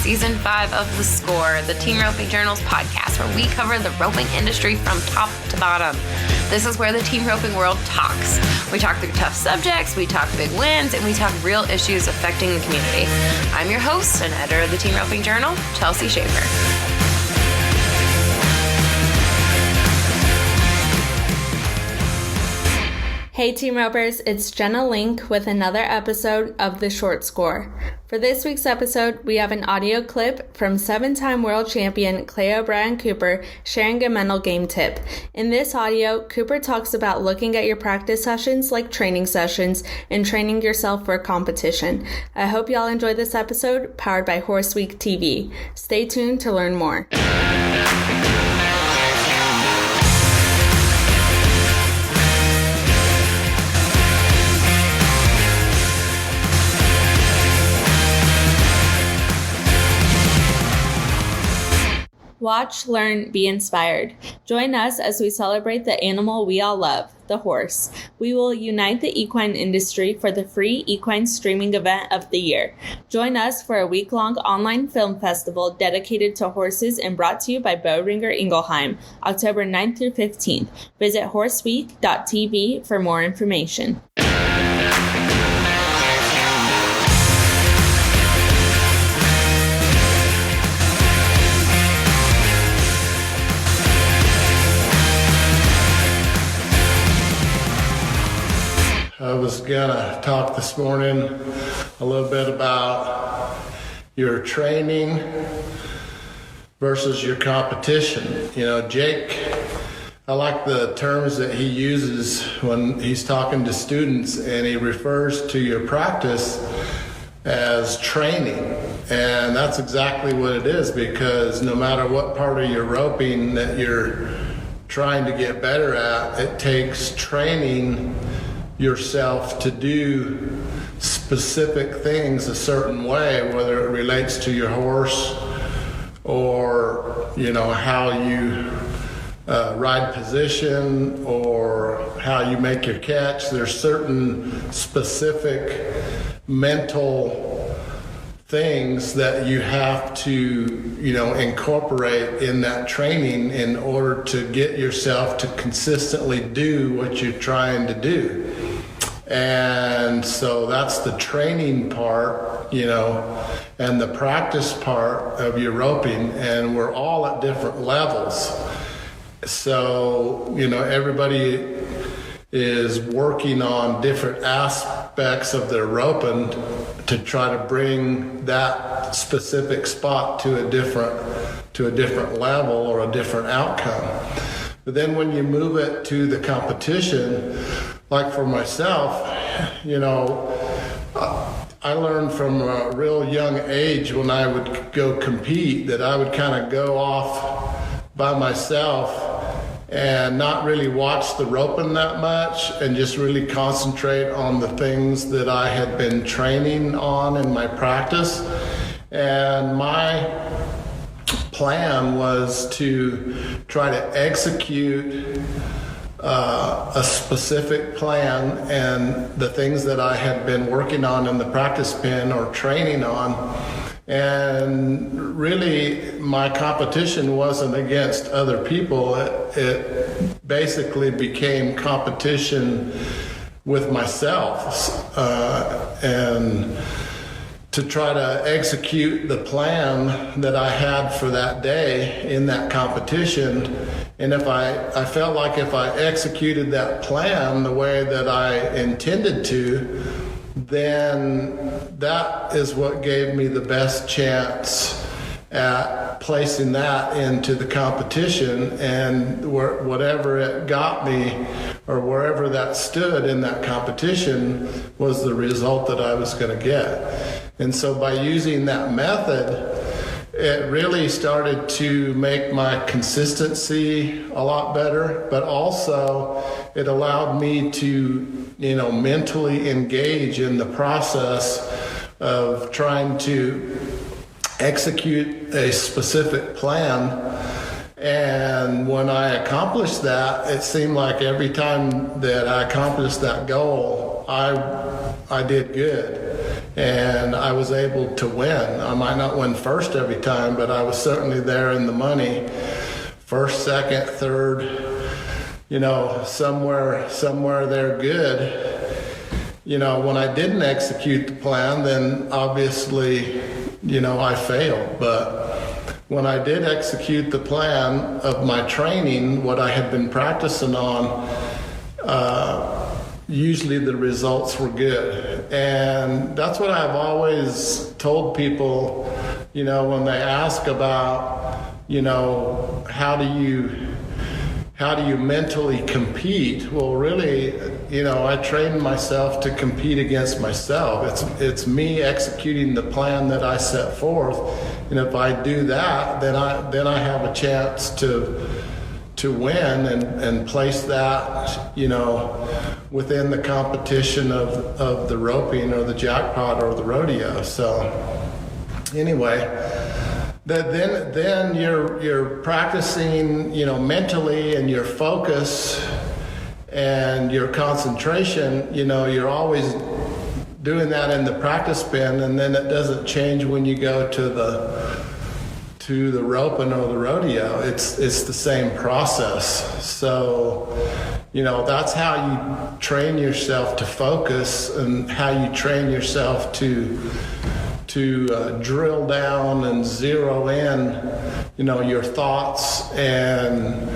Season 5 of The Score, the Team Roping Journal's podcast, where we cover the roping industry from top to bottom. This is where the team roping world talks. We talk through tough subjects, we talk big wins, and we talk real issues affecting the community. I'm your host and editor of the Team Roping Journal, Chelsea Schaefer. Hey Team Ropers, it's Jenna Link with another episode of The Short Score. For this week's episode, we have an audio clip from 7-time world champion Clay O'Brien Cooper sharing a mental game tip. In this audio, Cooper talks about looking at your practice sessions like training sessions and training yourself for a competition. I hope y'all enjoy this episode, powered by Horse Week TV. Stay tuned to learn more. Watch, learn, be inspired. Join us as we celebrate the animal we all love, the horse. We will unite the equine industry for the free equine streaming event of the year. Join us for a week-long online film festival dedicated to horses and brought to you by Boehringer Ingelheim, October 9th through 15th. Visit horseweek.tv for more information. I was gonna talk this morning a little bit about your training versus your competition. You know, Jake, I like the terms that he uses when he's talking to students, and he refers to your practice as training. And that's exactly what it is, because no matter what part of your roping that you're trying to get better at, it takes training yourself to do specific things a certain way, whether it relates to your horse or, you know, how you ride position or how you make your catch. There's certain specific mental things that you have to, you know, incorporate in that training in order to get yourself to consistently do what you're trying to do. And so that's the training part, you know, and the practice part of your roping, and we're all at different levels. So, you know, everybody is working on different aspects of their roping to try to bring that specific spot to a different level or a different outcome. But then when you move it to the competition, like for myself, you know, I learned from a real young age when I would go compete that I would kind of go off by myself and not really watch the roping that much and just really concentrate on the things that I had been training on in my practice. And my plan was to try to execute a specific plan and the things that I had been working on in the practice pen or training on. And really, my competition wasn't against other people. It basically became competition with myself, and to try to execute the plan that I had for that day in that competition. And if I felt like if I executed that plan the way that I intended to, then that is what gave me the best chance at placing that into the competition, and whatever it got me or wherever that stood in that competition was the result that I was going to get. And so by using that method, it really started to make my consistency a lot better, but also it allowed me to, you know, mentally engage in the process of trying to execute a specific plan. And when I accomplished that, it seemed like every time that I accomplished that goal, I did good. and I was able to win. I might not win first every time, but I was certainly there in the money. First, second, third, somewhere there good. When I didn't execute the plan, then obviously, I failed. But when I did execute the plan of my training, what I had been practicing on, usually the results were good. And that's what I've always told people, when they ask about, how do you mentally compete? Well, really, I train myself to compete against myself. It's me executing the plan that I set forth, and if I do that, then I have a chance to win and place that, within the competition of the roping or the jackpot or the rodeo. So anyway. Then you're practicing, mentally, and your focus and your concentration, you're always doing that in the practice pen, and then it doesn't change when you go to the roping or the rodeo. It's the same process. So, that's how you train yourself to focus, and how you train yourself to drill down and zero in, your thoughts and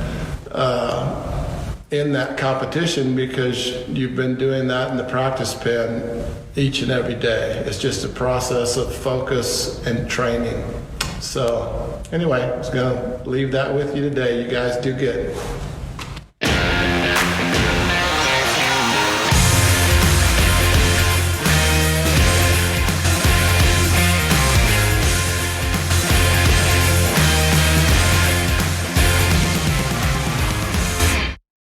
in that competition, because you've been doing that in the practice pen each and every day. It's just a process of focus and training. So anyway, I was going to leave that with you today. You guys do good.